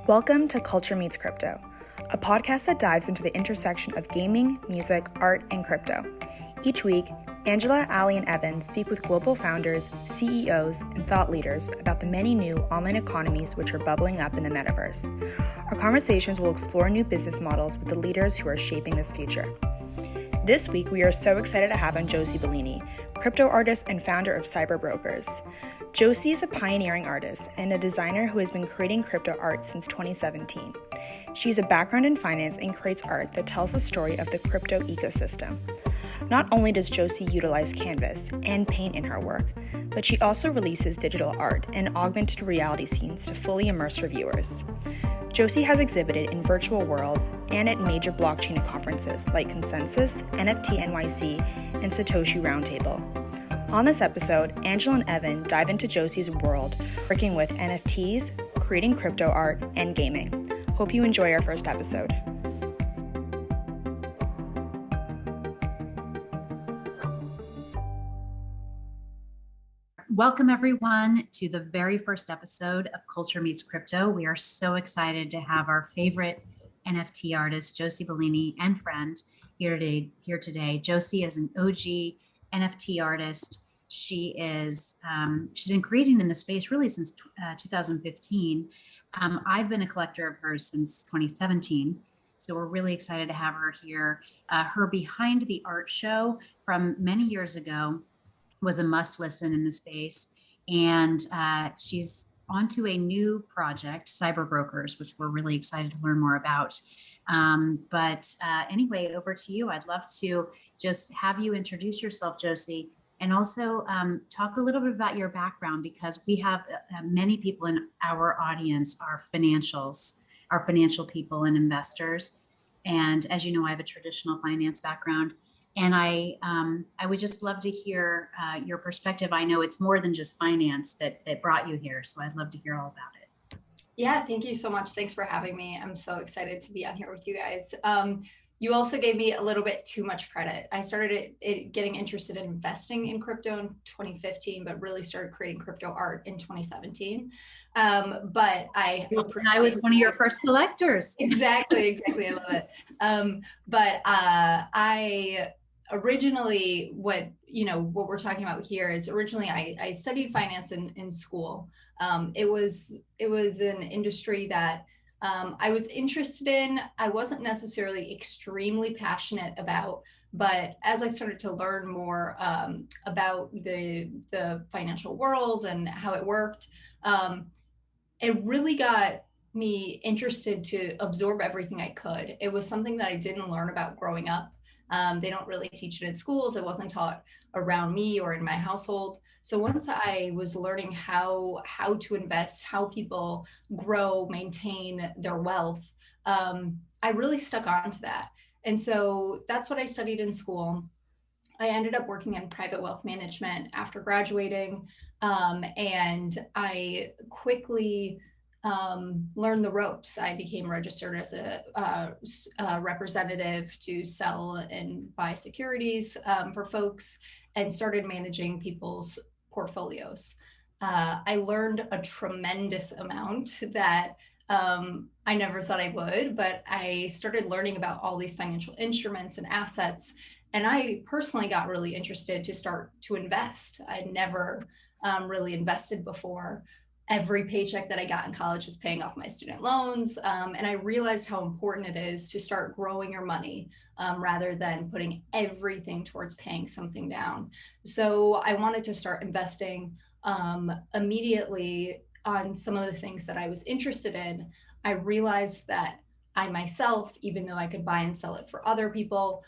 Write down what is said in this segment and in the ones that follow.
Welcome to Culture Meets Crypto, a podcast that dives into the intersection of gaming, music, art, and crypto. Each week, Angela, Ali, and Evan speak with global founders, CEOs, and thought leaders about the many new online economies which are bubbling up in the Metaverse. Our conversations will explore new business models with the leaders who are shaping this future. This week, we are so excited to have on Josie Bellini, crypto artist and founder of CyberBrokers. Josie is a pioneering artist and a designer who has been creating crypto art since 2017. She has a background in finance and creates art that tells the story of the crypto ecosystem. Not only does Josie utilize canvas and paint in her work, but she also releases digital art and augmented reality scenes to fully immerse her viewers. Josie has exhibited in virtual worlds and at major blockchain conferences like Consensus, NFT NYC, and Satoshi Roundtable. On this episode, Angela and Evan dive into Josie's world, working with NFTs, creating crypto art, and gaming. Hope you enjoy our first episode. Welcome, everyone, to the very first episode of Culture Meets Crypto. We are so excited to have our favorite NFT artist, Josie Bellini, and friend here today. Josie is an OG NFT artist. She's been creating in the space really since 2015. I've been a collector of hers since 2017. So we're really excited to have her here. Her Behind the Art show from many years ago was a must listen in the space. And she's onto a new project, CyberBrokers, which we're really excited to learn more about. Anyway, over to you. I'd love to just have you introduce yourself, Josie, and also talk a little bit about your background, because we have many people in our audience are financial people and investors. And as you know, I have a traditional finance background, and I would just love to hear your perspective. I know it's more than just finance that brought you here, so I'd love to hear all about it. Yeah, thank you so much. Thanks for having me. I'm so excited to be on here with you guys. You also gave me a little bit too much credit. I started getting interested in investing in crypto in 2015, but really started creating crypto art in 2017. But I was one of your first collectors. Exactly. I love it. I originally, what we're talking about here is originally I studied finance in school. It was an industry that I was interested in. I wasn't necessarily extremely passionate about, but as I started to learn more about the financial world and how it worked, it really got me interested to absorb everything I could. It was something that I didn't learn about growing up. They don't really teach it in schools. It wasn't taught around me or in my household. So once I was learning how to invest, how people grow, maintain their wealth, I really stuck on to that. And so that's what I studied in school. I ended up working in private wealth management after graduating, and I quickly learned the ropes. I became registered as a representative to sell and buy securities for folks, and started managing people's portfolios. I learned a tremendous amount that I never thought I would, but I started learning about all these financial instruments and assets. And I personally got really interested to start to invest. I'd never really invested before. Every paycheck that I got in college was paying off my student loans. And I realized how important it is to start growing your money rather than putting everything towards paying something down. So I wanted to start investing immediately on some of the things that I was interested in. I realized that I myself, even though I could buy and sell it for other people,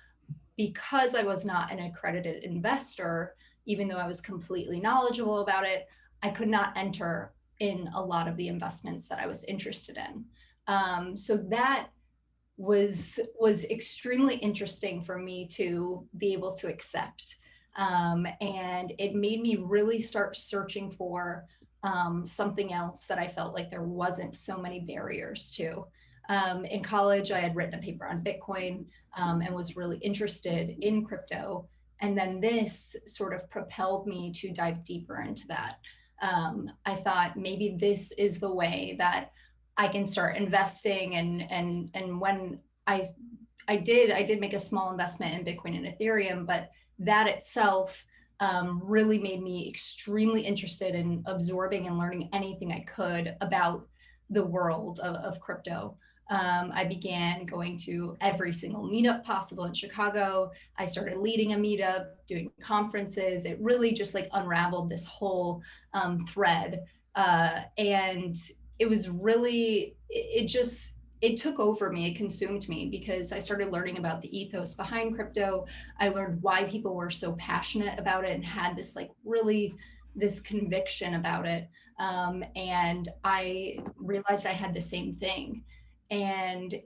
because I was not an accredited investor, even though I was completely knowledgeable about it, I could not enter in a lot of the investments that I was interested in. So that was extremely interesting for me to be able to accept. And it made me really start searching for something else that I felt like there wasn't so many barriers to. In college, I had written a paper on Bitcoin and was really interested in crypto. And then this sort of propelled me to dive deeper into that. I thought maybe this is the way that I can start investing. And when I did make a small investment in Bitcoin and Ethereum, but that itself really made me extremely interested in absorbing and learning anything I could about the world of crypto. I began going to every single meetup possible in Chicago. I started leading a meetup, doing conferences. It really just like unraveled this whole thread. And it was really, it took over me, it consumed me, because I started learning about the ethos behind crypto. I learned why people were so passionate about it and had this like really this conviction about it. And I realized I had the same thing. And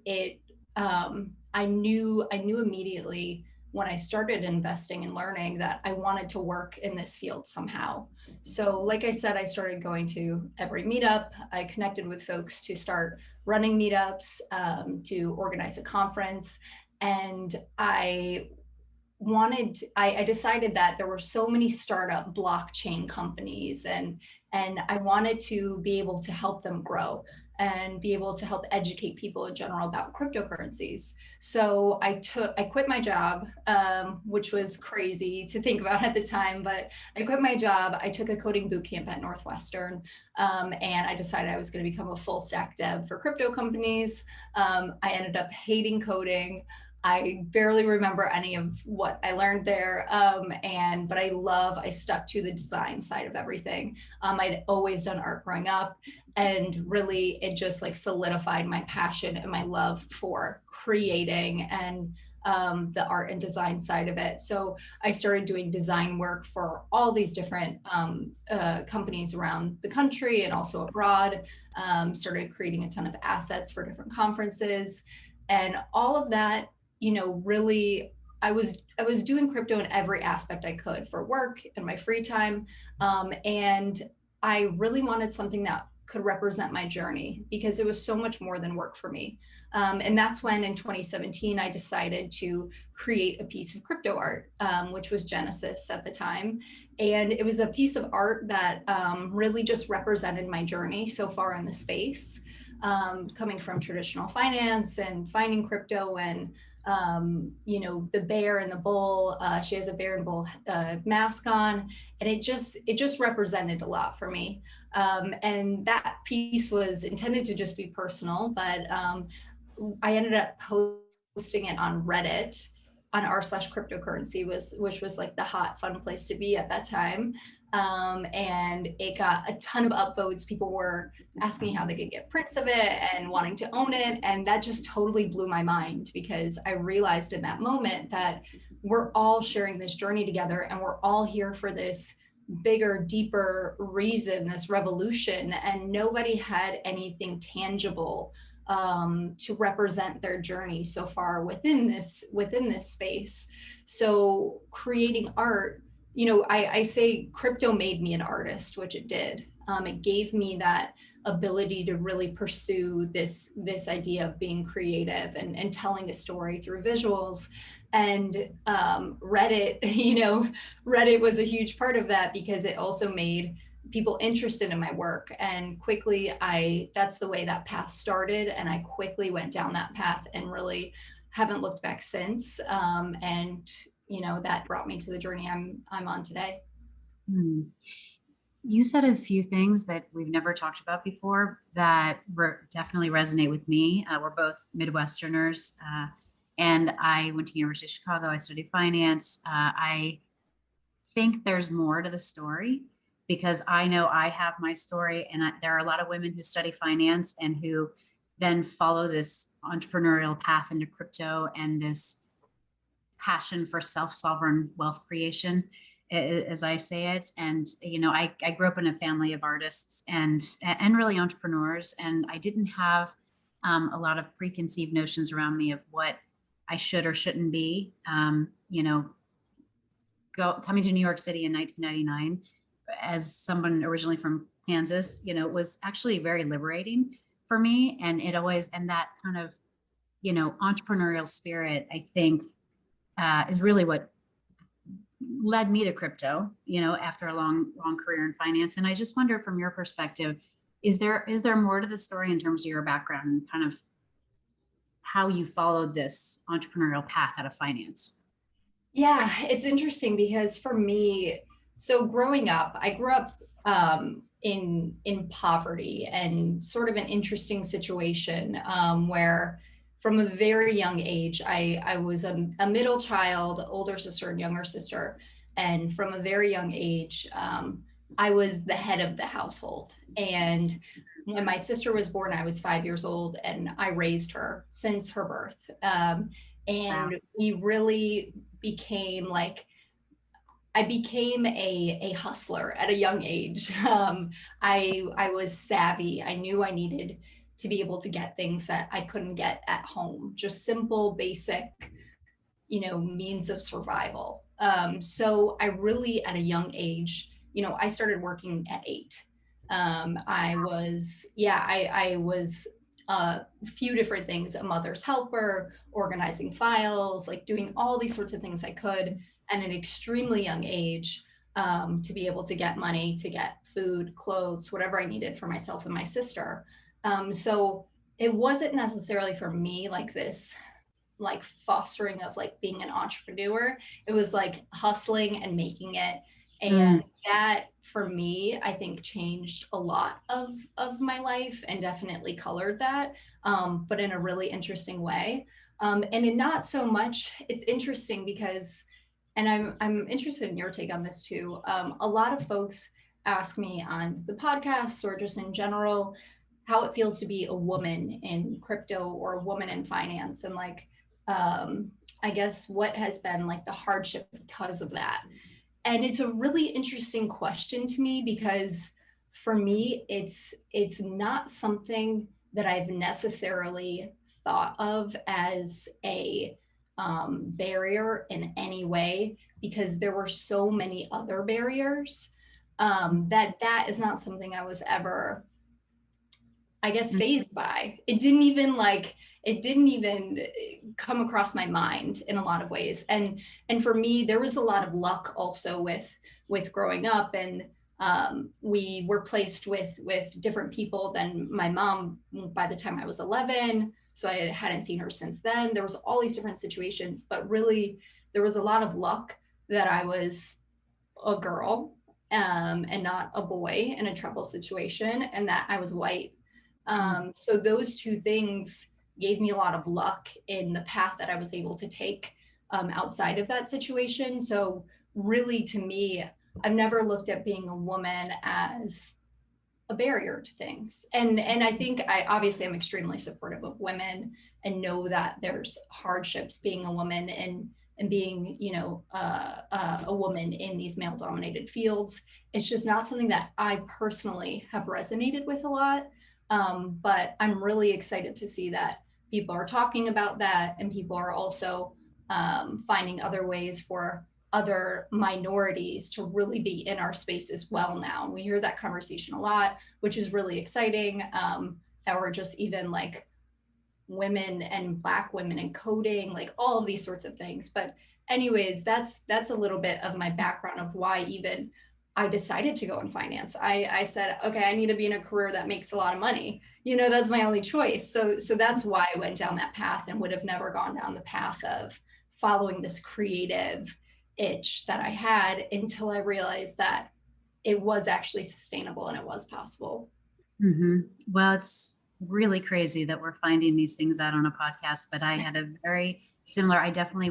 I knew immediately when I started investing and learning that I wanted to work in this field somehow. So like I said, I started going to every meetup. I connected with folks to start running meetups, to organize a conference. And I decided that there were so many startup blockchain companies, and I wanted to be able to help them grow and be able to help educate people in general about cryptocurrencies. So I quit my job, which was crazy to think about at the time, but I quit my job. I took a coding boot camp at Northwestern, and I decided I was going to become a full stack dev for crypto companies. I ended up hating coding. I barely remember any of what I learned there. But I stuck to the design side of everything. I'd always done art growing up, and really it just like solidified my passion and my love for creating and the art and design side of it. So I started doing design work for all these different companies around the country and also abroad, started creating a ton of assets for different conferences, and all of that, really, I was doing crypto in every aspect I could for work and my free time. And I really wanted something that could represent my journey, because it was so much more than work for me. And that's when in 2017, I decided to create a piece of crypto art, which was Genesis at the time. And it was a piece of art that really just represented my journey so far in the space, coming from traditional finance and finding crypto, and the bear and the bull. She has a bear and bull mask on, and it just represented a lot for me. And that piece was intended to just be personal, but I ended up posting it on Reddit on r/cryptocurrency, which was like the hot, fun place to be at that time. And it got a ton of upvotes. People were asking me how they could get prints of it and wanting to own it. And that just totally blew my mind, because I realized in that moment that we're all sharing this journey together, and we're all here for this bigger, deeper reason, this revolution, and nobody had anything tangible to represent their journey so far within this space. So creating art, I say crypto made me an artist, which it did. It gave me that ability to really pursue this idea of being creative and telling a story through visuals. And Reddit, Reddit was a huge part of that, because it also made people interested in my work. And quickly, that's the way that path started. And I quickly went down that path and really haven't looked back since. And that brought me to the journey I'm on today. You said a few things that we've never talked about before that definitely resonate with me. We're both Midwesterners, and I went to University of Chicago. I studied finance. I think there's more to the story, because I know I have my story, and there are a lot of women who study finance and who then follow this entrepreneurial path into crypto and this passion for self-sovereign wealth creation, as I say it. And, I grew up in a family of artists and really entrepreneurs, and I didn't have a lot of preconceived notions around me of what I should or shouldn't be. Coming to New York City in 1999, as someone originally from Kansas, it was actually very liberating for me. And that kind of, entrepreneurial spirit, I think, is really what led me to crypto, after a long career in finance. And I just wonder, from your perspective, Is there more to the story in terms of your background and kind of how you followed this entrepreneurial path out of finance? Yeah, it's interesting because for me, so growing up, I grew up in poverty and sort of an interesting situation where from a very young age, I was a middle child, older sister and younger sister. And from a very young age, I was the head of the household. And when my sister was born, I was 5 years old and I raised her since her birth. Wow. And we really became like, I became a hustler at a young age. I was savvy. I knew I needed to be able to get things that I couldn't get at home, just simple, basic, means of survival. So I really, at a young age, I started working at 8. I was a few different things: a mother's helper, organizing files, like doing all these sorts of things I could at an extremely young age, to be able to get money, to get food, clothes, whatever I needed for myself and my sister. So it wasn't necessarily for me like this like fostering of like being an entrepreneur. It was like hustling and making it. And that for me, I think changed a lot of my life and definitely colored that, but in a really interesting way. And in not so much, it's interesting because, and I'm interested in your take on this too. A lot of folks ask me on the podcast or just in general how it feels to be a woman in crypto or a woman in finance, and like I guess what has been like the hardship because of that. And it's a really interesting question to me because for me, it's not something that I've necessarily thought of as a barrier in any way, because there were so many other barriers, that is not something I was ever, I guess, phased by. It didn't even come across my mind in a lot of ways. And for me, there was a lot of luck also with growing up, and we were placed with different people than my mom by the time I was 11. So I hadn't seen her since then. There was all these different situations, but really there was a lot of luck that I was a girl, and not a boy in a trouble situation, and that I was white. So those two things gave me a lot of luck in the path that I was able to take, outside of that situation. So really, to me, I've never looked at being a woman as a barrier to things. And I think I obviously am extremely supportive of women and know that there's hardships being a woman and being, a woman in these male dominated fields. It's just not something that I personally have resonated with a lot. But I'm really excited to see that people are talking about that, and people are also finding other ways for other minorities to really be in our space as well now. We hear that conversation a lot, which is really exciting. Or just even like women and Black women in coding, like all of these sorts of things. But anyways, that's a little bit of my background of why even I decided to go in finance. I said, okay, I need to be in a career that makes a lot of money. That's my only choice. So that's why I went down that path, and would have never gone down the path of following this creative itch that I had until I realized that it was actually sustainable and it was possible. Well, it's really crazy that we're finding these things out on a podcast, but I had a very similar, I definitely,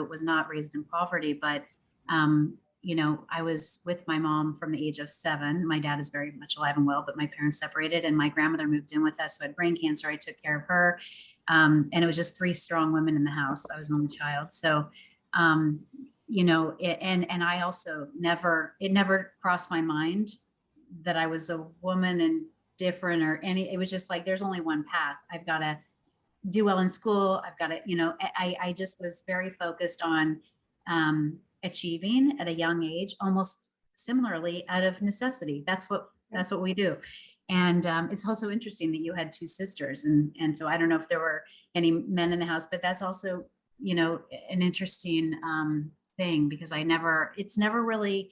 was not raised in poverty, but, I was with my mom from the age of 7. My dad is very much alive and well, but my parents separated, and my grandmother moved in with us who had brain cancer. I took care of her. And it was just 3 strong women in the house. I was an only child. So, and I also it never crossed my mind that I was a woman and different or it was just like, there's only one path. I've got to do well in school. I've got to, I just was very focused on, achieving at a young age, almost similarly out of necessity. That's what we do. And it's also interesting that you had 2 sisters. And so I don't know if there were any men in the house, but that's also, an interesting thing, because it's never really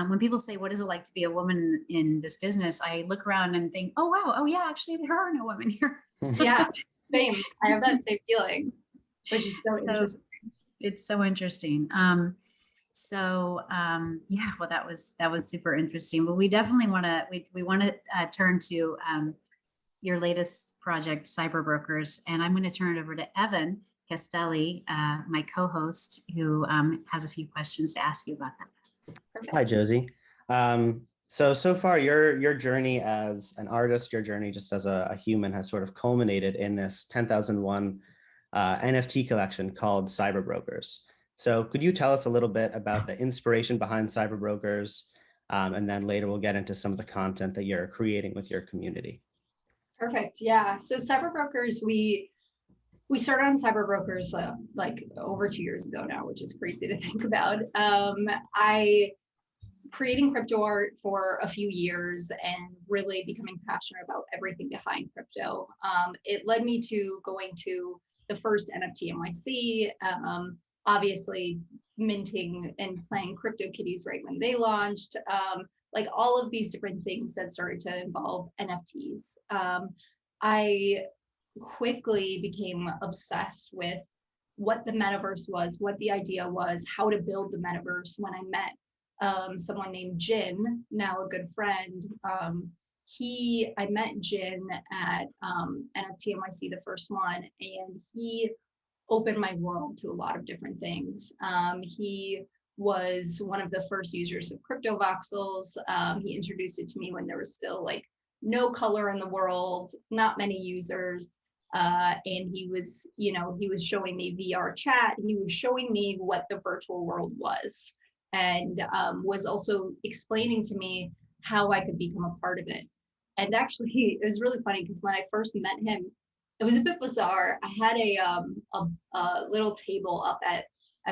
when people say, what is it like to be a woman in this business? I look around and think, oh, wow. Oh yeah, actually there are no women here. Yeah, same. I have that same feeling, which is so interesting. It's so interesting. Yeah, well, that was super interesting. But we definitely want to we want to turn to your latest project, CyberBrokers, and I'm going to turn it over to Evan Castelli, my co-host, who has a few questions to ask you about that. Perfect. Hi, Josie. So far, your journey as an artist, your journey just as a human has sort of culminated in this 10,001 NFT collection called CyberBrokers. So could you tell us a little bit about the inspiration behind CyberBrokers? And then later we'll get into some of the content that you're creating with your community. Perfect. Yeah. So CyberBrokers, we started on CyberBrokers like over 2 years ago now, which is crazy to think about. I creating crypto art for a few years and really becoming passionate about everything behind crypto. It led me to going to the first NFT NYC, obviously minting and playing CryptoKitties right when they launched, like all of these different things that started to involve NFTs. I quickly became obsessed with what the metaverse was, what the idea was, how to build the metaverse when I met someone named Jin, now a good friend. I met Jin at NFT NYC, the first one, and he opened my world to a lot of different things. He was one of the first users of crypto voxels. He introduced it to me when there was still like no color in the world, not many users. And he was showing me VR chat. He was showing me what the virtual world was, and was also explaining to me how I could become a part of it. And actually, it was really funny because when I first met him, it was a bit bizarre. I had a little table up at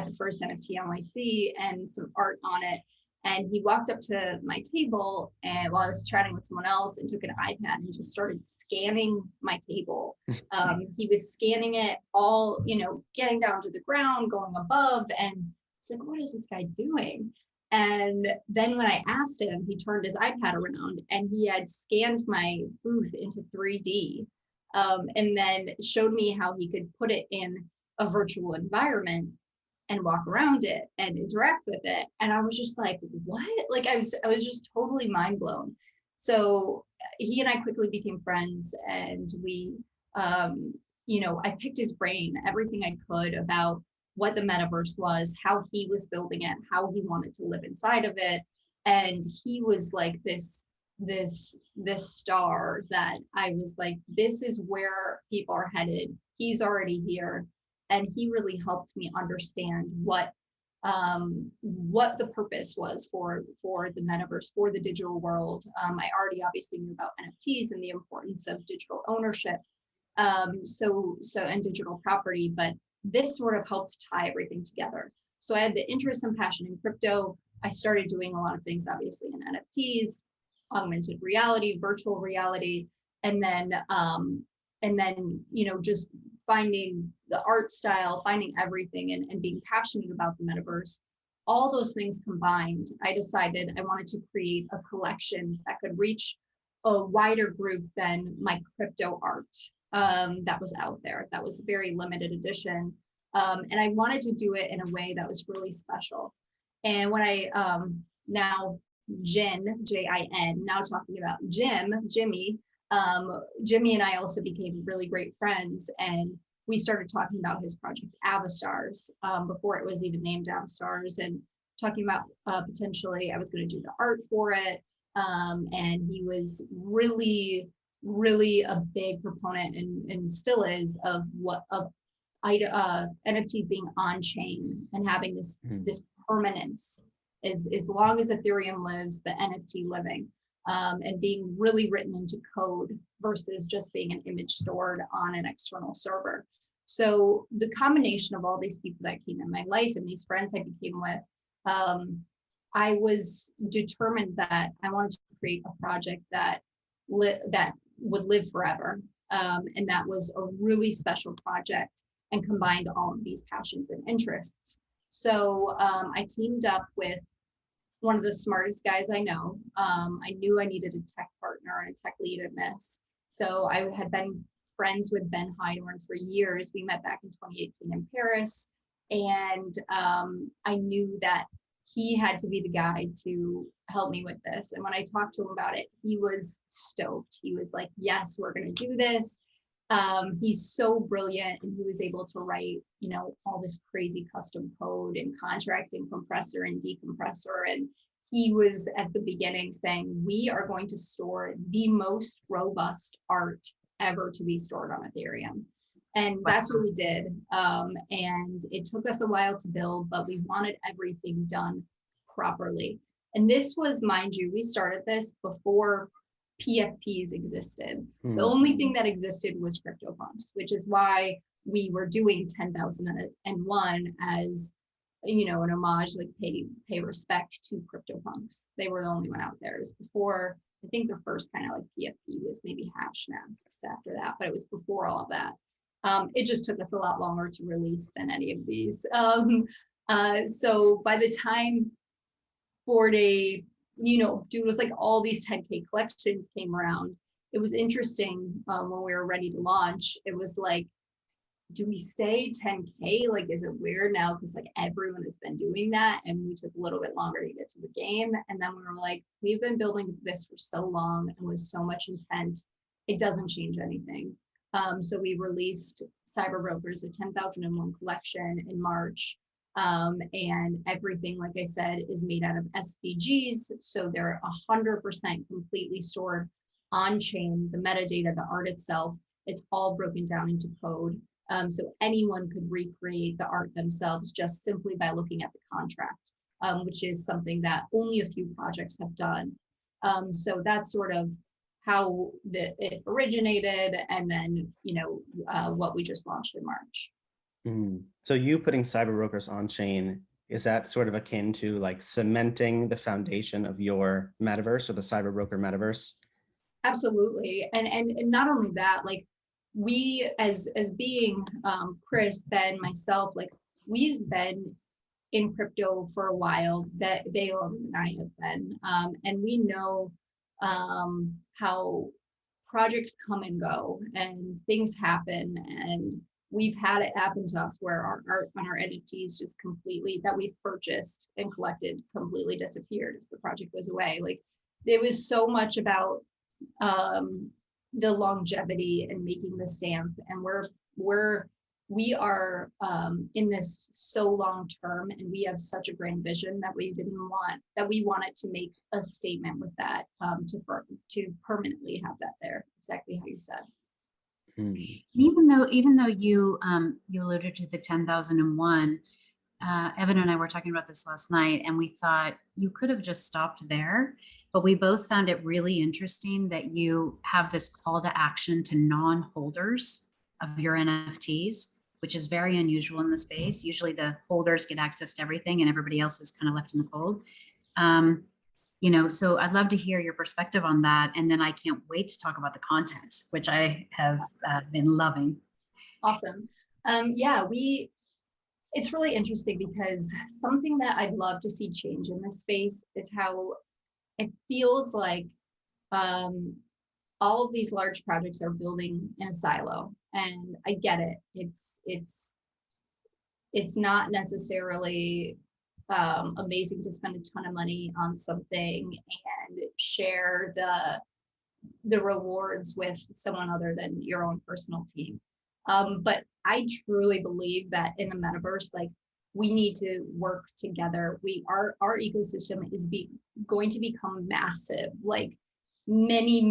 the first NFT NYC and some art on it. And he walked up to my table, and while I was chatting with someone else, and took an iPad and just started scanning my table. He was scanning it all, getting down to the ground, going above, and I was like, what is this guy doing? And then when I asked him, he turned his iPad around and he had scanned my booth into 3D, and then showed me how he could put it in a virtual environment and walk around it and interact with it. And I was just like, what? Like I was just totally mind blown. So he and I quickly became friends, and we, I picked his brain, everything I could about what the metaverse was, how he was building it, how he wanted to live inside of it. And he was like this star that I was like, this is where people are headed. He's already here. And he really helped me understand what the purpose was for the metaverse, for the digital world. I already obviously knew about NFTs and the importance of digital ownership, and digital property, but this sort of helped tie everything together. So I had the interest and passion in crypto. I started doing a lot of things, obviously, in NFTs, augmented reality, virtual reality, and then just finding the art style, finding everything, and being passionate about the metaverse. All those things combined, I decided I wanted to create a collection that could reach a wider group than my crypto art that was out there. That was a very limited edition. And I wanted to do it in a way that was really special. And when I now Jin, Jin, now talking about Jimmy and I also became really great friends, and we started talking about his project Avastars before it was even named Avastars, and talking about potentially I was going to do the art for it. And he was really a big proponent and still is of NFT being on chain and having this permanence as long as Ethereum lives, the NFT living. And being really written into code versus just being an image stored on an external server. So the combination of all these people that came in my life and these friends I became with, I was determined that I wanted to create a project that would live forever. And that was a really special project and combined all of these passions and interests. So I teamed up with one of the smartest guys I know. I knew I needed a tech partner and a tech lead in this. So I had been friends with Ben Heinorn for years. We met back in 2018 in Paris. And I knew that he had to be the guy to help me with this. And when I talked to him about it, he was stoked. He was like, yes, we're going to do this. He's so brilliant, and he was able to write, all this crazy custom code and contracting compressor and decompressor. And he was at the beginning saying, we are going to store the most robust art ever to be stored on Ethereum. And that's what we did. And it took us a while to build, but we wanted everything done properly. And this was, mind you, we started this before PFPs existed. The only thing that existed was CryptoPunks, which is why we were doing 10,001 as, an homage, like pay respect to CryptoPunks. They were the only one out there. It was before, I think the first kind of like PFP was maybe hash masks after that, but it was before all of that. It just took us a lot longer to release than any of these. So by the time it was like all these 10K collections came around. It was interesting when we were ready to launch. It was like, do we stay 10K? Like, is it weird now? Because like everyone has been doing that, and we took a little bit longer to get to the game. And then we were like, we've been building this for so long and with so much intent, it doesn't change anything. So we released CyberBrokers, the 10,001 collection in March. And everything, like I said, is made out of SVGs. So they're 100% completely stored on chain. The metadata, the art itself, it's all broken down into code. So anyone could recreate the art themselves just simply by looking at the contract, which is something that only a few projects have done. So that's sort of how it originated, and then what we just launched in March. So you putting CyberBrokers on chain, is that sort of akin to like cementing the foundation of your metaverse, or the CyberBroker metaverse? Absolutely. And not only that, like we as being Chris, Ben, myself, like we've been in crypto for a while, that they and I have been, and we know how projects come and go and things happen, and we've had it happen to us where our art on our NFTs just completely, that we've purchased and collected, completely disappeared if the project goes away. Like it was so much about the longevity and making the stamp, and we are in this so long term, and we have such a grand vision that we wanted to make a statement with that, to permanently have that there, exactly how you said. Even though you alluded to the 10,001, Evan and I were talking about this last night, and we thought you could have just stopped there, but we both found it really interesting that you have this call to action to non-holders of your NFTs, which is very unusual in the space. Usually the holders get access to everything and everybody else is kind of left in the cold. So I'd love to hear your perspective on that. And then I can't wait to talk about the content, which I have been loving. Awesome. It's really interesting because something that I'd love to see change in this space is how it feels like all of these large projects are building in a silo. And I get it. It's not necessarily amazing to spend a ton of money on something and share the rewards with someone other than your own personal team. But I truly believe that in the metaverse, like we need to work together. Our ecosystem is going to become massive, like many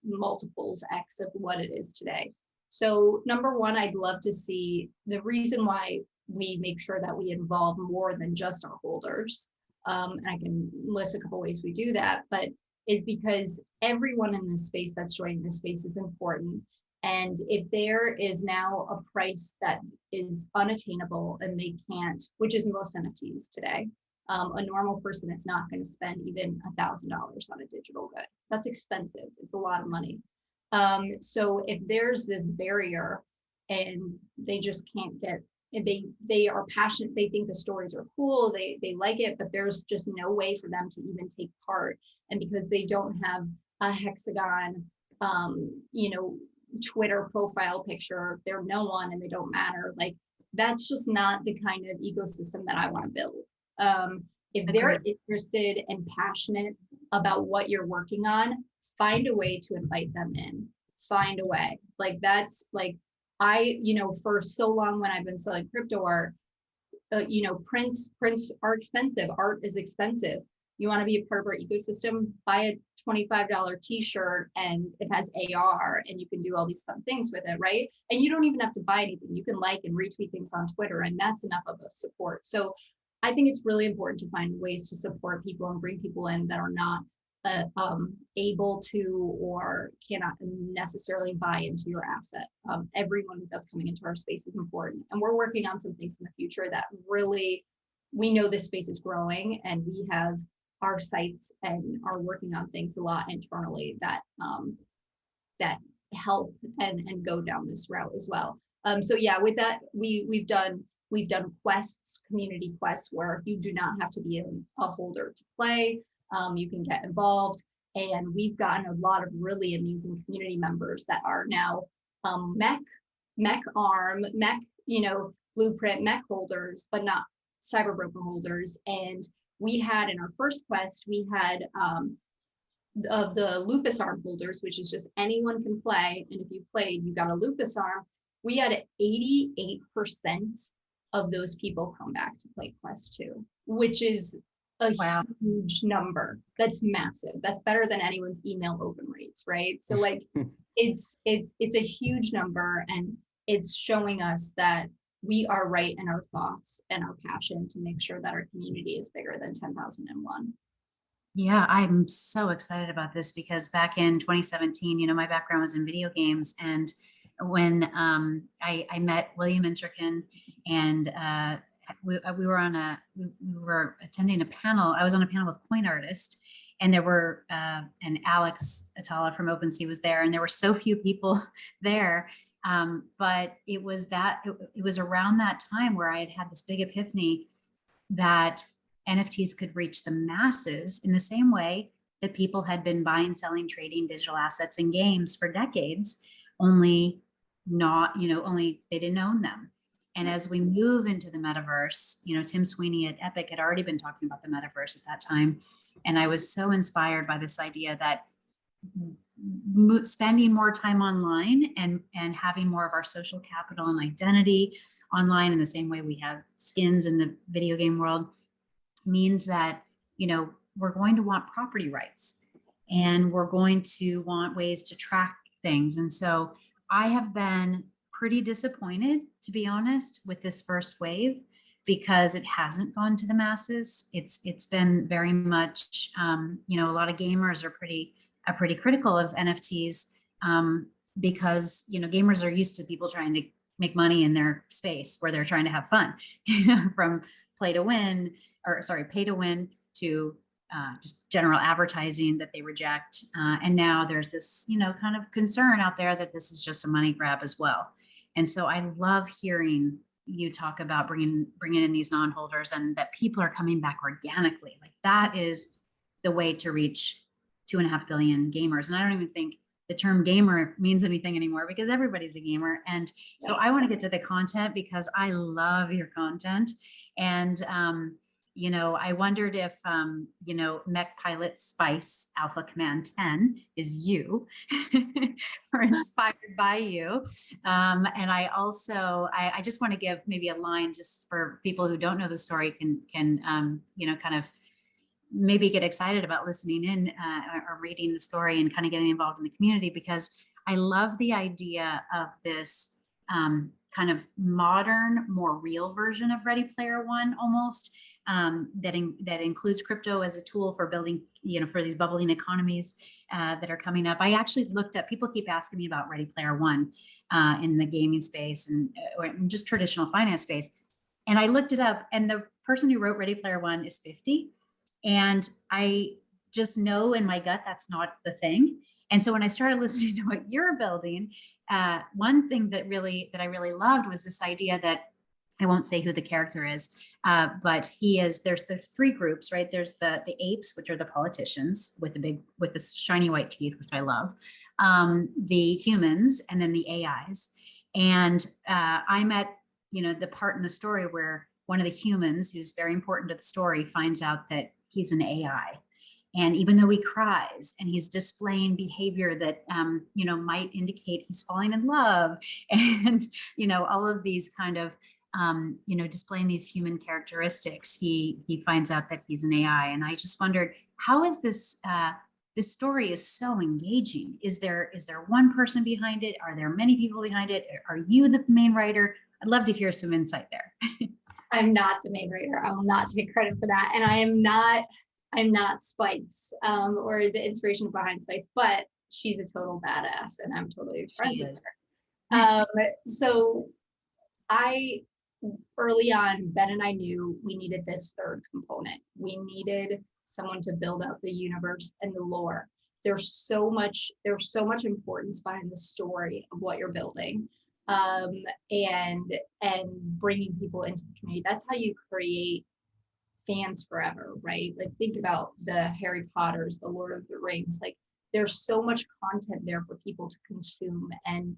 multiples X of what it is today. So number one, I'd love to see the reason why we make sure that we involve more than just our holders. And I can list a couple ways we do that, but is because everyone in this space that's joining this space is important. And if there is now a price that is unattainable and they can't, which is most NFTs today, a normal person is not going to spend even $1,000 on a digital good. That's expensive. It's a lot of money. So if there's this barrier and they just can't get they are passionate. They think the stories are cool. They like it, but there's just no way for them to even take part. And because they don't have a hexagon, Twitter profile picture, they're no one and they don't matter. Like, that's just not the kind of ecosystem that I want to build. If they're interested and passionate about what you're working on, find a way to invite them in. Find a way. Like, that's like, for so long when I've been selling crypto art, prints are expensive. Art is expensive. You want to be a part of our ecosystem, buy a $25 t-shirt and it has AR and you can do all these fun things with it, right? And you don't even have to buy anything. You can like and retweet things on Twitter, and that's enough of a support. So I think it's really important to find ways to support people and bring people in that are not able to or cannot necessarily buy into your asset. Everyone that's coming into our space is important. And we're working on some things in the future that really, we know this space is growing, and we have our sites and are working on things a lot internally that that help and go down this route as well. So yeah, with that, we've done quests, community quests, where you do not have to be a holder to play. You can get involved, and we've gotten a lot of really amazing community members that are now mech arm, mech, blueprint mech holders, but not CyberBroker holders. And we had, in our first quest, we had of the lupus arm holders, which is just anyone can play. And if you played, you got a lupus arm. We had 88% of those people come back to play quest 2, which is a huge number. That's massive. That's better than anyone's email open rates, right? So like, it's a huge number, and it's showing us that we are right in our thoughts and our passion to make sure that our community is bigger than 10,001. Yeah, I'm so excited about this because back in 2017, my background was in video games. And when I met William Intrican, and we were attending a panel. I was on a panel with Coin Artist, and there were, and Alex Atala from OpenSea was there, and there were so few people there. But it was around that time where I had this big epiphany that NFTs could reach the masses in the same way that people had been buying, selling, trading digital assets in games for decades, only they didn't own them. And as we move into the metaverse, Tim Sweeney at Epic had already been talking about the metaverse at that time. And I was so inspired by this idea that spending more time online and having more of our social capital and identity online in the same way we have skins in the video game world means that, we're going to want property rights, and we're going to want ways to track things. And so I have been pretty disappointed, to be honest, with this first wave, because it hasn't gone to the masses. It's been very much, a lot of gamers are pretty critical of NFTs because, gamers are used to people trying to make money in their space where they're trying to have fun, from pay to win to just general advertising that they reject. And now there's this, kind of concern out there that this is just a money grab as well. And so I love hearing you talk about bringing in these non-holders, and that people are coming back organically. Like, that is the way to reach 2.5 billion gamers. And I don't even think the term gamer means anything anymore, because everybody's a gamer. And so I want to get to the content, because I love your content. And, I wondered if, Mech Pilot Spice Alpha Command 10 is you or inspired by you. And I also, I just want to give maybe a line just for people who don't know the story can kind of maybe get excited about listening in or reading the story and kind of getting involved in the community, because I love the idea of this kind of modern, more real version of Ready Player One, almost, that includes crypto as a tool for building, for these bubbling economies that are coming up. I actually looked up, people keep asking me about Ready Player One in the gaming space or just traditional finance space. And I looked it up, and the person who wrote Ready Player One is 50. And I just know in my gut that's not the thing. And so when I started listening to what you're building, one thing that I really loved was this idea that I won't say who the character is, but there's three groups, right? There's the apes, which are the politicians with the shiny white teeth, which I love, the humans, and then the AIs. And I'm at, the part in the story where one of the humans, who's very important to the story, finds out that he's an AI. And even though he cries and he's displaying behavior that, might indicate he's falling in love, and, all of these kind of, displaying these human characteristics, he finds out that he's an AI. And I just wondered, how is this, this story is so engaging. Is there one person behind it? Are there many people behind it? Are you the main writer? I'd love to hear some insight there. I'm not the main writer. I will not take credit for that. And I'm not Spice, or the inspiration behind Spice, but she's a total badass and I'm totally friends with her. So early on, Ben and I knew we needed this third component. We needed someone to build out the universe and the lore. There's so much importance behind the story of what you're building, and bringing people into the community. That's how you create fans forever, right? Like, think about the Harry Potters, the Lord of the Rings. Like, there's so much content there for people to consume and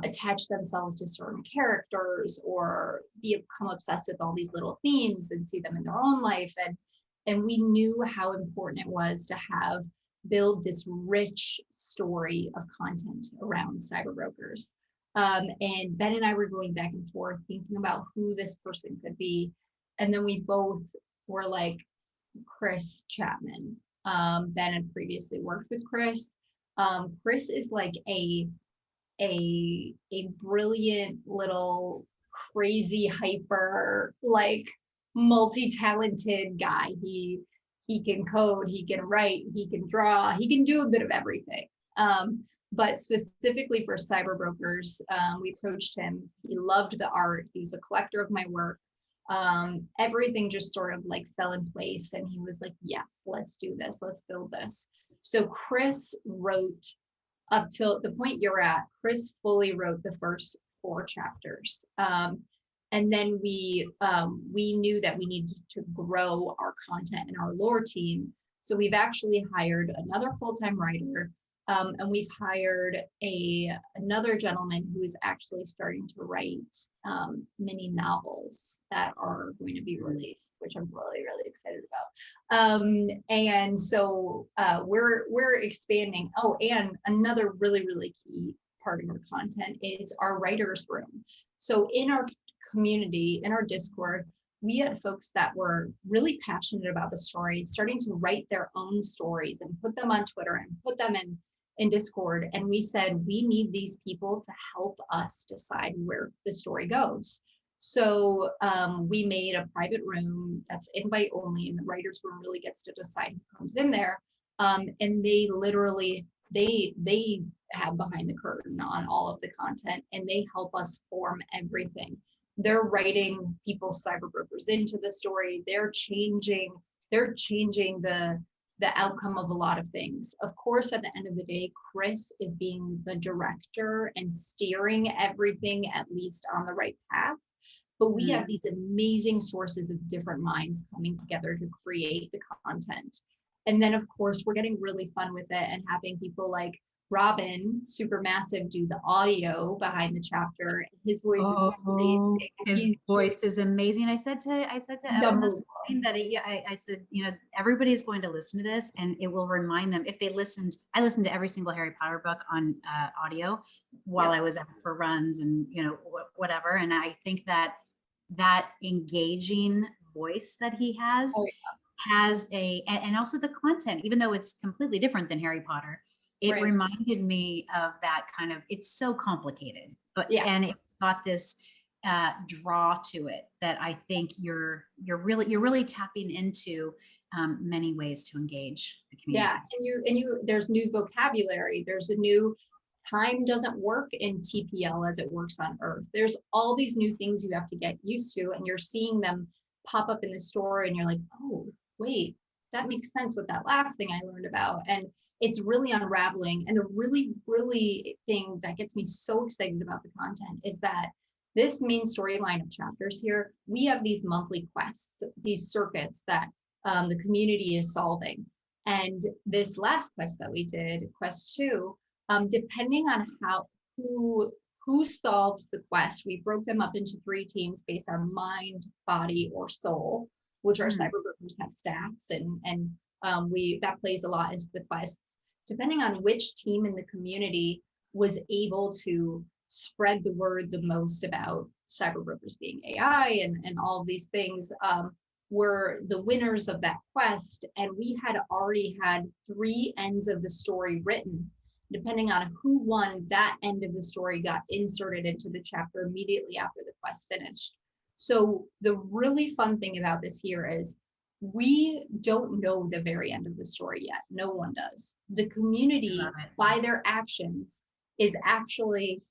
attach themselves to certain characters, or become obsessed with all these little themes and see them in their own life. And we knew how important it was to build this rich story of content around CyberBrokers. And Ben and I were going back and forth thinking about who this person could be. And then we both were like, Chris Chapman. Ben had previously worked with Chris. Chris is like a brilliant little crazy hyper, like, multi-talented guy. He can code, he can write, he can draw, he can do a bit of everything. But specifically for CyberBrokers, we approached him. He loved the art. He was a collector of my work. Everything just sort of like fell in place, and he was like, yes, let's do this, let's build this. So Chris wrote, up till the point you're at, Chris fully wrote the first 4 chapters. And then we knew that we needed to grow our content and our lore team. So we've actually hired another full-time writer, and we've hired another gentleman who is actually starting to write mini novels that are going to be released, which I'm really, really excited about. And so we're expanding. Oh, and another really, really key part of our content is our writers' room. So in our community, in our Discord, we had folks that were really passionate about the story, starting to write their own stories and put them on Twitter and put them in Discord. And we said, we need these people to help us decide where the story goes. So we made a private room that's invite only, and the writers' room really gets to decide who comes in there. And they literally, they have behind the curtain on all of the content, and they help us form everything. They're writing people's CyberBrokers into the story. They're changing the outcome of a lot of things. Of course, at the end of the day, Chris is being the director and steering everything at least on the right path. But we have these amazing sources of different minds coming together to create the content. And then, of course, we're getting really fun with it and having people like Robin, Supermassive, do the audio behind the chapter. His voice is amazing. His voice is amazing. I said to Evan this morning that I said, everybody is going to listen to this, and it will remind them if they listened. I listened to every single Harry Potter book on audio while I was out for runs and whatever. And I think that engaging voice that he has has and also the content, even though it's completely different than Harry Potter. It reminded me of that kind of, it's so complicated, and it's got this draw to it that I think you're really tapping into many ways to engage the community. Yeah, and you there's new vocabulary. There's a new time doesn't work in TPL as it works on Earth. There's all these new things you have to get used to, and you're seeing them pop up in the story, and you're like, oh, wait, that makes sense with that last thing I learned about. And it's really unraveling. And the really, really thing that gets me so excited about the content is that this main storyline of chapters here, we have these monthly quests, these circuits that the community is solving. And this last quest that we did, quest 2, depending on who solved the quest, we broke them up into 3 teams based on mind, body, or soul, which our CyberBrokers have stats, and that plays a lot into the quests. Depending on which team in the community was able to spread the word the most about CyberBrokers being AI and all of these things, were the winners of that quest. And we had already had 3 ends of the story written. Depending on who won, that end of the story got inserted into the chapter immediately after the quest finished. So the really fun thing about this here is we don't know the very end of the story yet. No one does. The community, by their actions, is actually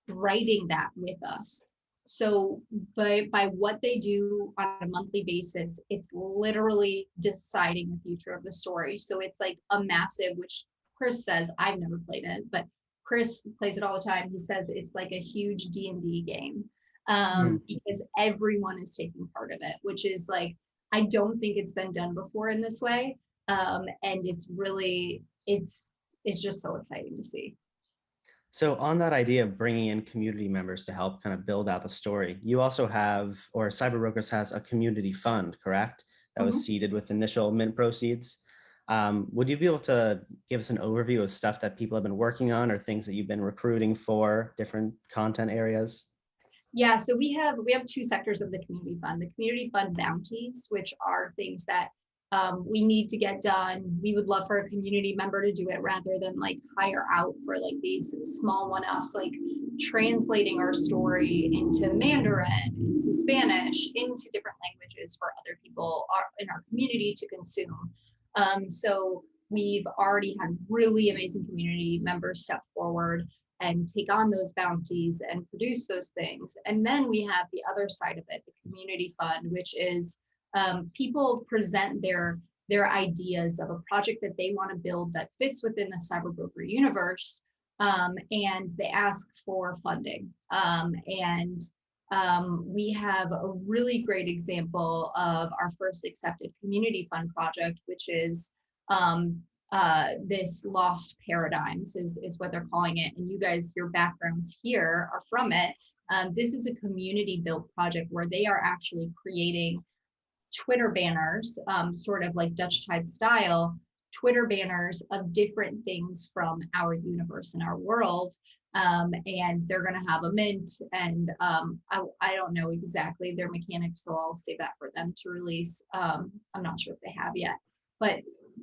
writing that with us. So by what they do on a monthly basis, it's literally deciding the future of the story. So it's like a massive, which Chris says, I've never played it, but Chris plays it all the time. He says it's like a huge D&D game, because everyone is taking part of it, which is like, I don't think it's been done before in this way. And it's really, it's just so exciting to see. So on that idea of bringing in community members to help kind of build out the story, you also have, or CyberBrokers has, a community fund, correct? That was seeded with initial mint proceeds. Would you be able to give us an overview of stuff that people have been working on or things that you've been recruiting for, different content areas? Yeah, so we have 2 sectors of the community fund. The community fund bounties, which are things that we need to get done. We would love for a community member to do it rather than like hire out for like these small one-offs, like translating our story into Mandarin, into Spanish, into different languages for other people in our community to consume. So we've already had really amazing community members step forward and take on those bounties and produce those things. And then we have the other side of it, the community fund, which is people present their ideas of a project that they want to build that fits within the CyberBroker universe, and they ask for funding. We have a really great example of our first accepted community fund project, which is this Lost Paradigms is what they're calling it. And you guys, your backgrounds here are from it. This is a community built project where they are actually creating Twitter banners, sort of like Dutch Tide style, Twitter banners of different things from our universe and our world. And they're going to have a mint, and I don't know exactly their mechanics, so I'll save that for them to release. I'm not sure if they have yet, but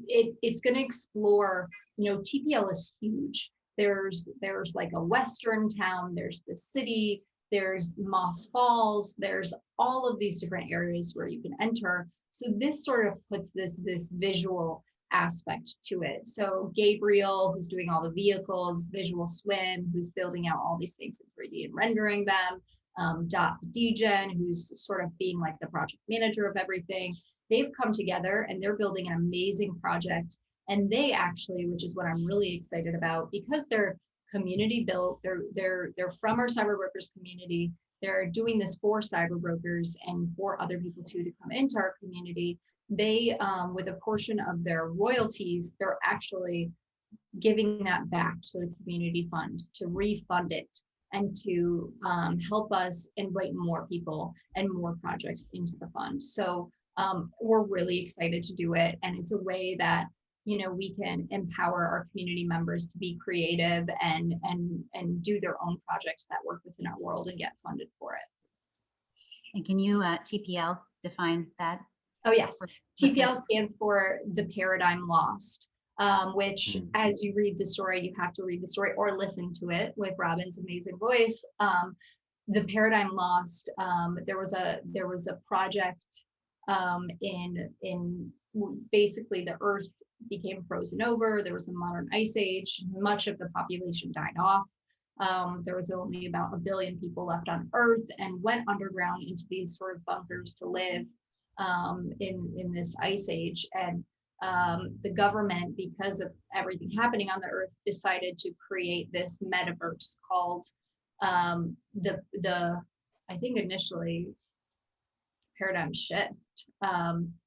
it's going to explore, TPL is huge. There's like a Western town, there's the city, there's Moss Falls, there's all of these different areas where you can enter. So this sort of puts this visual aspect to it. So Gabriel, who's doing all the vehicles, Visual Swim, who's building out all these things in 3D and rendering them, Degen, who's sort of being like the project manager of everything. They've come together and they're building an amazing project. And they actually, which is what I'm really excited about, because they're community built, they're from our CyberBrokers community. They're doing this for CyberBrokers and for other people too to come into our community. They, with a portion of their royalties, they're actually giving that back to the community fund to refund it and to help us invite more people and more projects into the fund. So we're really excited to do it. And it's a way that, we can empower our community members to be creative and do their own projects that work within our world and get funded for it. And can you TPL define that? Oh, yes. TPL stands for the paradigm lost, which as you read the story, you have to read the story or listen to it with Robin's amazing voice. The paradigm lost, there was a project in basically the earth became frozen over. There was a modern ice age. Much of the population died off. There was only about 1 billion people left on Earth and went underground into these sort of bunkers to live in this ice age. And the government, because of everything happening on the Earth, decided to create this metaverse called the I think initially paradigm shift.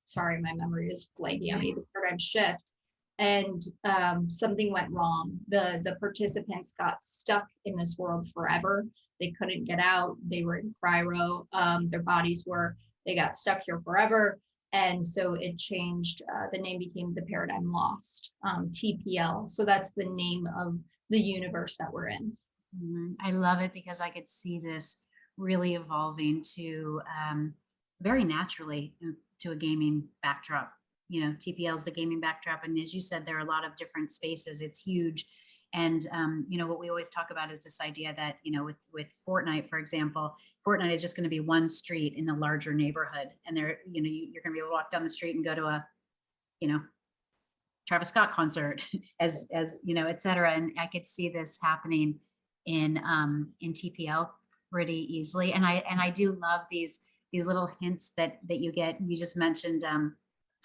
Sorry, my memory is blanking on me. The paradigm shift, and something went wrong. The participants got stuck in this world forever. They couldn't get out. They were in cryo. Their bodies were. They got stuck here forever. And so it changed. The name became the Paradigm Lost, TPL. So that's the name of the universe that we're in. I love it because I could see this really evolving to very naturally to a gaming backdrop. You know, TPL is the gaming backdrop. And as you said, there are a lot of different spaces. It's huge. And, you know, what we always talk about is this idea that, you know, with Fortnite, for example, Fortnite is just going to be one street in a larger neighborhood. And there, you know, you're going to be able to walk down the street and go to a, you know, Travis Scott concert as, you know, et cetera. And I could see this happening in TPL pretty easily. And I do love these little hints that you get. You just mentioned,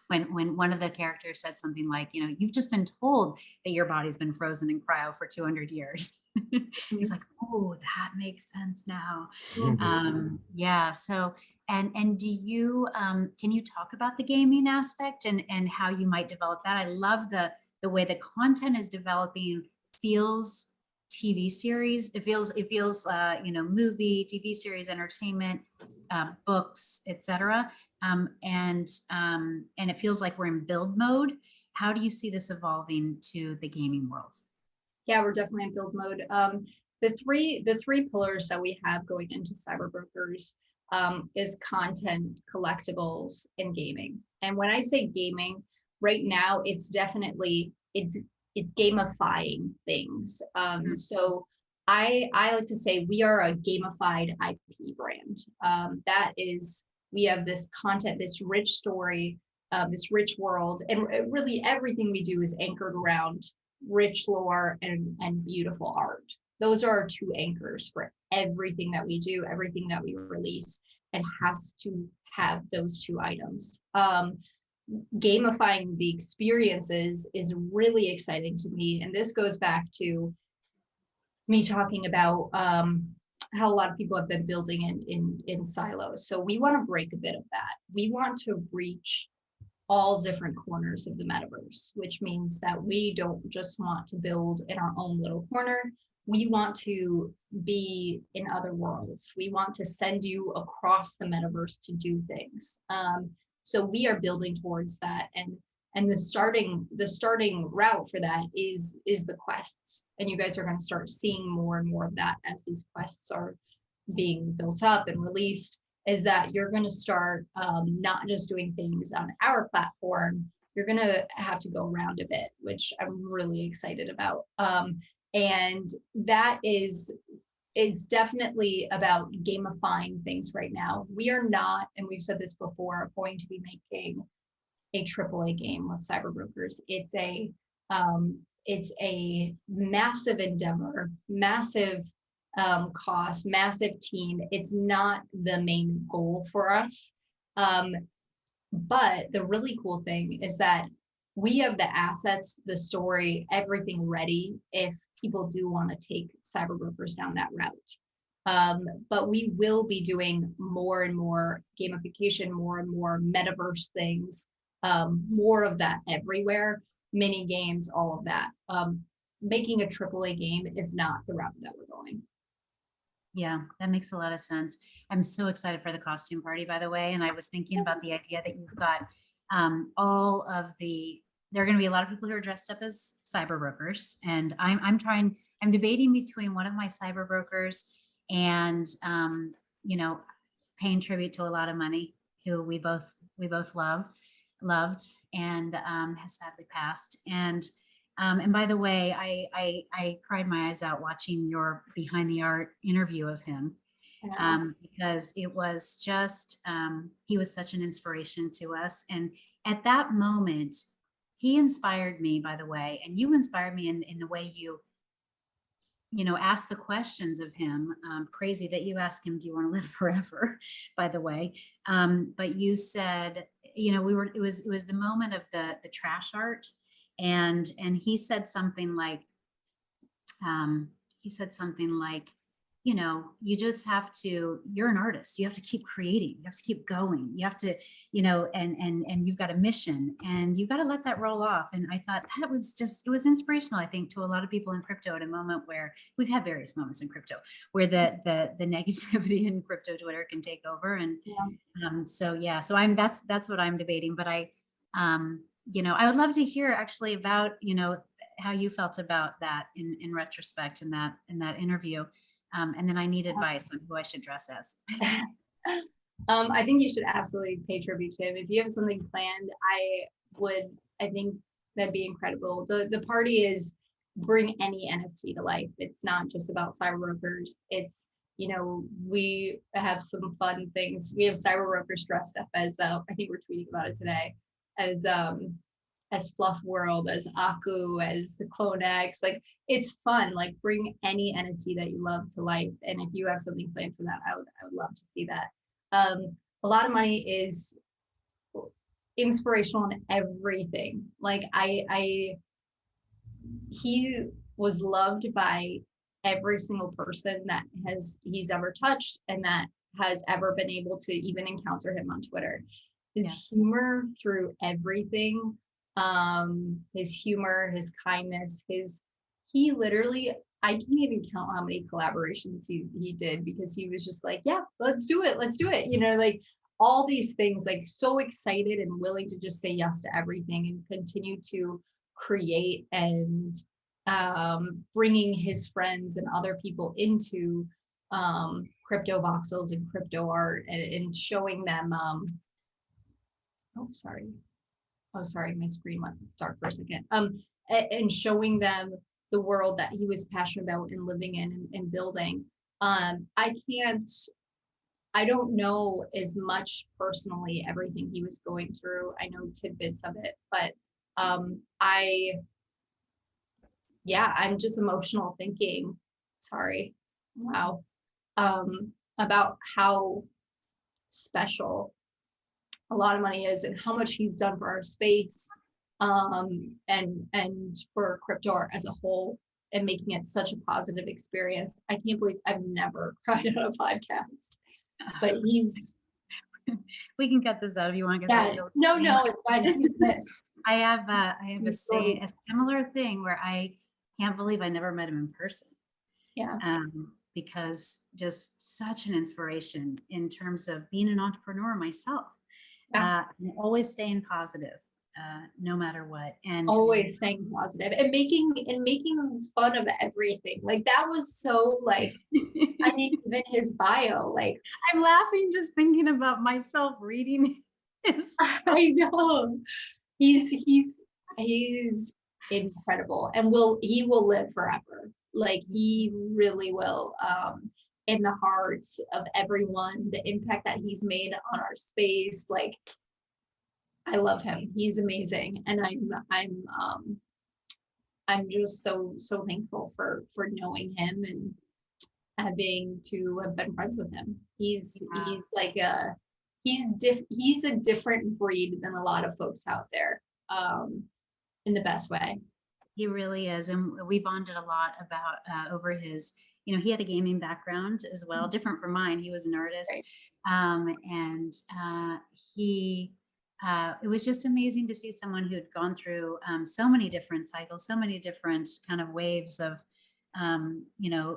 when one of the characters said something like, you know, you've just been told that your body's been frozen in cryo for 200 years. He's like, oh, that makes sense now. Yeah. So, and do you, can you talk about the gaming aspect and how you might develop that? I love the way the content is developing. Feels TV series. It feels, you know, movie, TV series, entertainment, books, etc. And it feels like we're in build mode. How do you see this evolving to the gaming world? Yeah, we're definitely in build mode. The three pillars that we have going into CyberBrokers is content, collectibles, and gaming. And when I say gaming, right now it's definitely it's gamifying things. So I like to say we are a gamified IP brand. That is, we have this content, this rich story, this rich world, and really everything we do is anchored around rich lore and beautiful art. Those are our two anchors for everything that we do, everything that we release, and has to have those two items. Gamifying the experiences is really exciting to me. And this goes back to me talking about how a lot of people have been building in silos. So we want to break a bit of that. We want to reach all different corners of the metaverse, which means that we don't just want to build in our own little corner. We want to be in other worlds. We want to send you across the metaverse to do things. So we are building towards that, and the starting route for that is the quests. And you guys are going to start seeing more and more of that as these quests are being built up and released. Is that you're going to start not just doing things on our platform. You're going to have to go around a bit, which I'm really excited about. And that is definitely about gamifying things right now. We are not, and we've said this before, going to be making a AAA game with CyberBrokers. It's a massive endeavor, massive cost, massive team. It's not the main goal for us. But the really cool thing is that we have the assets, the story, everything ready if people do want to take CyberBrokers down that route. But we will be doing more and more gamification, more and more metaverse things, more of that everywhere, mini games, all of that. Making a AAA game is not the route that we're going. Yeah, that makes a lot of sense. I'm so excited for the costume party, by the way. And I was thinking about the idea that you've got there are going to be a lot of people who are dressed up as CyberBrokers. And I'm debating between one of my CyberBrokers and, you know, paying tribute to a lot of money, who we both loved and has sadly passed. And by the way, I cried my eyes out watching your behind the art interview of him, because it was just, he was such an inspiration to us. And at that moment, he inspired me, by the way, and you inspired me in the way you asked the questions of him. Crazy that you asked him, do you want to live forever, by the way. But you said, it was the moment of the trash art. And he said something like, you just have to, you're an artist. You have to keep creating. You have to keep going. You have to, and you've got a mission and you've got to let that roll off. And I thought that was it was inspirational, I think, to a lot of people in crypto at a moment where we've had various moments in crypto where the negativity in crypto Twitter can take over. And so that's what I'm debating. But I would love to hear actually about, how you felt about that in retrospect in that interview. And then I need advice on who I should dress as. I think you should absolutely pay tribute to him. If you have something planned, I think that'd be incredible. The party is bring any NFT to life. It's not just about CyberBrokers. It's, we have some fun things. We have CyberBrokers dressed up as, I think we're tweeting about it today, as Fluff World, as Aku, as the Clone X. Like, it's fun. Like, bring any NFT that you love to life. And if you have something planned for that, I would love to see that. A lot of money is inspirational in everything. Like, he was loved by every single person that he's ever touched and that has ever been able to even encounter him on Twitter. His humor through everything, his humor, his kindness, he literally, I can't even count how many collaborations he did, because he was just like, yeah, let's do it. Like, all these things, like, so excited and willing to just say yes to everything and continue to create, and bringing his friends and other people into crypto voxels and crypto art, and showing them sorry, my screen went dark for a second. And showing them the world that he was passionate about and living in and building. I don't know as much personally everything he was going through. I know tidbits of it, but I'm just emotional thinking, about how special a lot of money is and how much he's done for our space, and for crypto art as a whole, and making it such a positive experience. I can't believe I've never cried on a podcast, but we can cut this out if you want to get no, it's fine. He's missed. I have a similar thing where I can't believe I never met him in person. Because just such an inspiration in terms of being an entrepreneur myself. And always staying positive, no matter what, and always staying positive and making fun of everything. Like, that was so, like, I mean, even his bio, like, I'm laughing just thinking about myself reading his. I know, he's incredible, and he will live forever. Like, he really will. In the hearts of everyone, the impact that he's made on our space. Like, I love him. He's amazing. And I'm just so thankful for knowing him and having to have been friends with him. He's a different breed than a lot of folks out there, in the best way. He really is. And we bonded a lot about over his, he had a gaming background as well, different from mine. He was an artist. Right. It was just amazing to see someone who had gone through so many different cycles, so many different kind of waves of,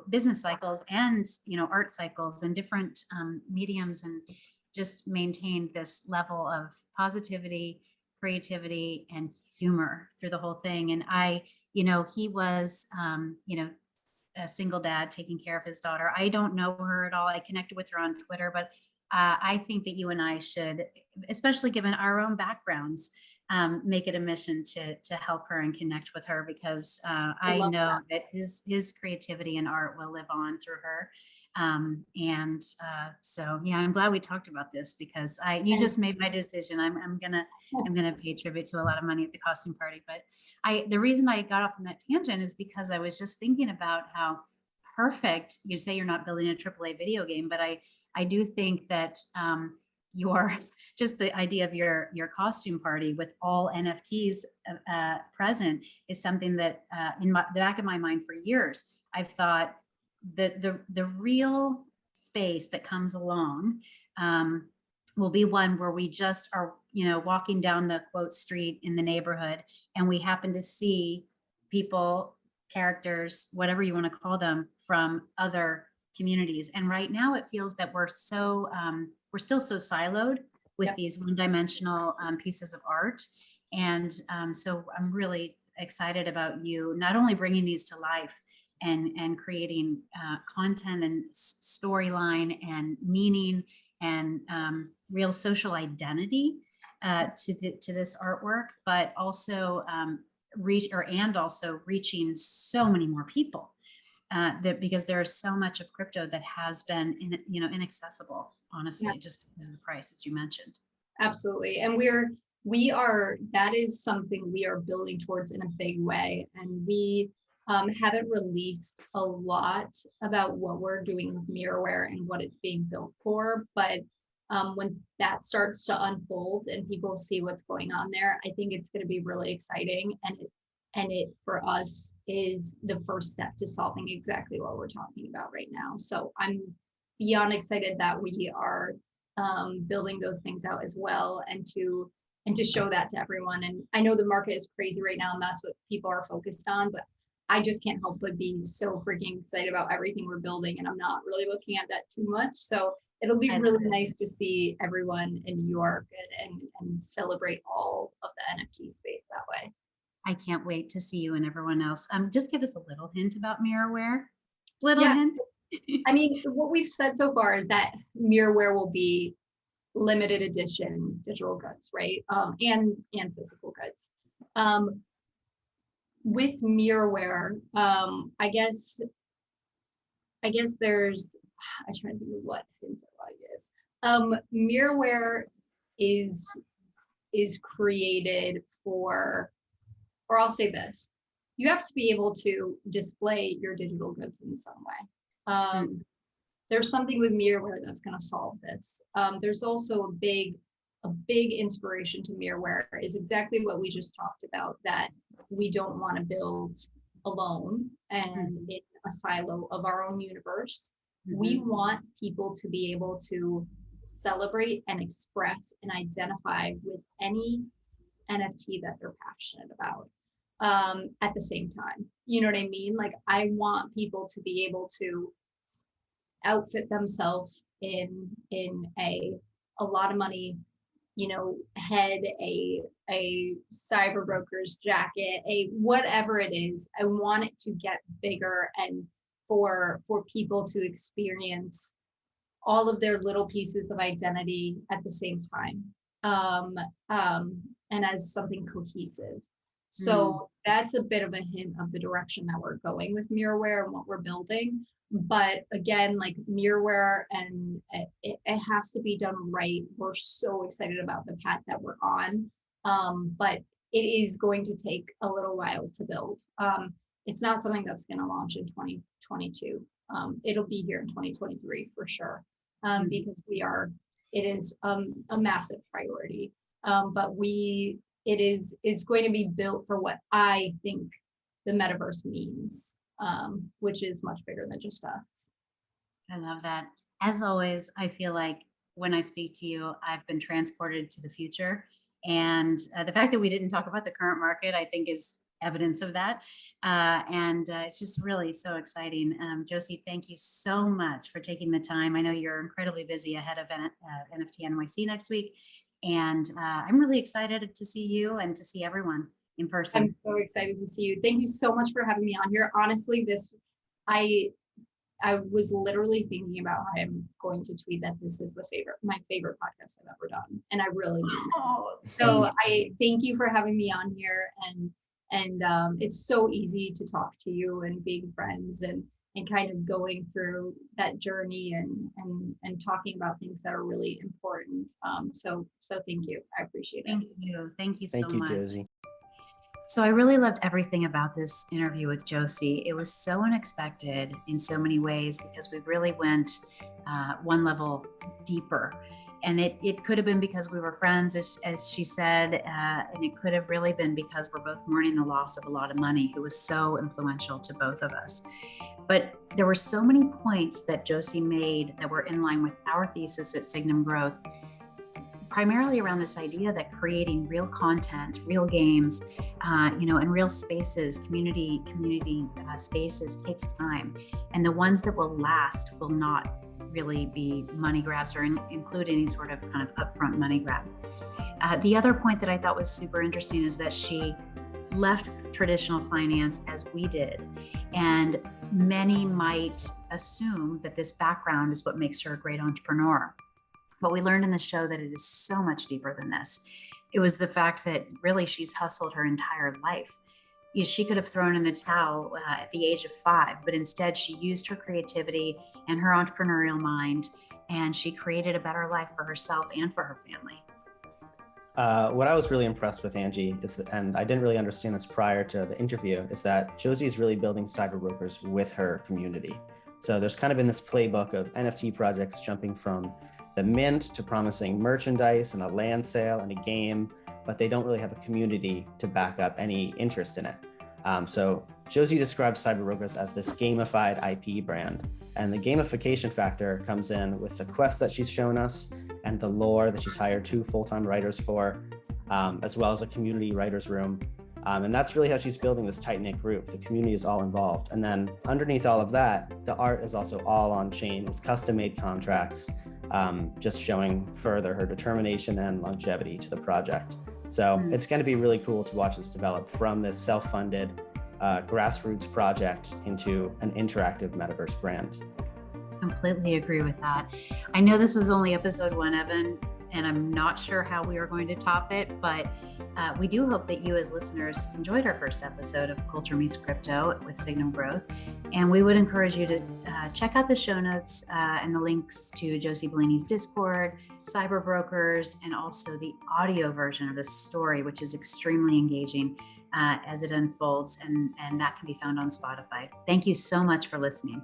business cycles and, art cycles and different mediums, and just maintained this level of positivity, creativity, and humor through the whole thing. And he was, a single dad taking care of his daughter. I don't know her at all. I connected with her on Twitter, but I think that you and I should, especially given our own backgrounds, make it a mission to help her and connect with her, because I know that his creativity and art will live on through her. So I'm glad we talked about this, because you just made my decision. I'm gonna pay tribute to a lot of money at the costume party. But the reason I got off on that tangent is because I was just thinking about how perfect, you say you're not building a AAA video game, but I do think that just the idea of your costume party with all NFTs present is something that in the back of my mind for years, I've thought, the real space that comes along will be one where we just are, walking down the quote street in the neighborhood, and we happen to see people, characters, whatever you want to call them, from other communities. And right now it feels that we're still so siloed with these one-dimensional pieces of art. And so I'm really excited about you not only bringing these to life and creating content and storyline and meaning and real social identity to this artwork, but also reaching so many more people because there is so much of crypto that has been inaccessible, honestly, just because of the price, as you mentioned. Absolutely. And that is something we are building towards in a big way. And we haven't released a lot about what we're doing with Mirrorware and what it's being built for. But when that starts to unfold and people see what's going on there, I think it's going to be really exciting. And it for us is the first step to solving exactly what we're talking about right now. So I'm beyond excited that we are building those things out as well, and to show that to everyone. And I know the market is crazy right now, and that's what people are focused on, but I just can't help but be so freaking excited about everything we're building, and I'm not really looking at that too much. So it'll be really nice to see everyone in New York and celebrate all of the NFT space that way. I can't wait to see you and everyone else. Just give us a little hint about Mirrorware. Hint. I mean, what we've said so far is that Mirrorware will be limited edition digital goods, right? And physical goods. With Mirrorware, I guess there's, I'm trying to think of what hints I want to give. Mirrorware is created for, or I'll say this, you have to be able to display your digital goods in some way. There's something with Mirrorware that's going to solve this. There's also a big inspiration to Mirrorware is exactly what we just talked about, that we don't want to build alone and in a silo of our own universe. We want people to be able to celebrate and express and identify with any NFT that they're passionate about at the same time. You know what I mean? Like, I want people to be able to outfit themselves in a lot of money, head, a CyberBrokers jacket, a whatever it is. I want it to get bigger and for people to experience all of their little pieces of identity at the same time, and as something cohesive. So that's a bit of a hint of the direction that we're going with Mirrorware and what we're building. But again, like Mirrorware, and it has to be done right. We're so excited about the path that we're on, but it is going to take a little while to build. It's not something that's going to launch in 2022. It'll be here in 2023 for sure, because it is a massive priority. But it is going to be built for what I think the metaverse means, which is much bigger than just us. I love that. As always, I feel like when I speak to you, I've been transported to the future. And the fact that we didn't talk about the current market, I think, is evidence of that. And it's just really so exciting. Josie, thank you so much for taking the time. I know you're incredibly busy ahead of NFT NYC next week. And I'm really excited to see you and to see everyone in person. I'm so excited to see you. Thank you so much for having me on here. Honestly, I was literally thinking about how I'm going to tweet that this is my favorite podcast I've ever done. And I really mean it. So I thank you for having me on here, and it's so easy to talk to you and being friends and kind of going through that journey and talking about things that are really important. So thank you. I appreciate it. Thank you so much. Thank you, Josie. So I really loved everything about this interview with Josie. It was so unexpected in so many ways because we really went one level deeper. And it could have been because we were friends, as she said, and it could have really been because we're both mourning the loss of a lot of money who was so influential to both of us. But there were so many points that Josie made that were in line with our thesis at Signum Growth, primarily around this idea that creating real content, real games, in real spaces, community spaces takes time. And the ones that will last will not really be money grabs or include any sort of kind of upfront money grab. The other point that I thought was super interesting is that she left traditional finance as we did. And many might assume that this background is what makes her a great entrepreneur. But we learned in the show that it is so much deeper than this. It was the fact that really she's hustled her entire life. She could have thrown in the towel at the age of 5, but instead she used her creativity and her entrepreneurial mind, and she created a better life for herself and for her family. What I was really impressed with, Angie, is that, and I didn't really understand this prior to the interview, is that Josie is really building CyberBrokers with her community. So there's kind of been this playbook of NFT projects jumping from the mint to promising merchandise and a land sale and a game, but they don't really have a community to back up any interest in it. So Josie describes CyberBrokers as this gamified IP brand. And the gamification factor comes in with the quest that she's shown us and the lore that she's hired 2 full-time writers for, as well as a community writers room. And that's really how she's building this tight-knit group. The community is all involved. And then underneath all of that, the art is also all on chain with custom-made contracts, just showing further her determination and longevity to the project. So it's going to be really cool to watch this develop from this self-funded grassroots project into an interactive metaverse brand. Completely agree with that. I know this was only episode 1, Evan, and I'm not sure how we are going to top it, but we do hope that you as listeners enjoyed our first episode of Culture Meets Crypto with Signum Growth. And we would encourage you to check out the show notes and the links to Josie Bellini's Discord, CyberBrokers, and also the audio version of this story, which is extremely engaging as it unfolds, and that can be found on Spotify. Thank you so much for listening.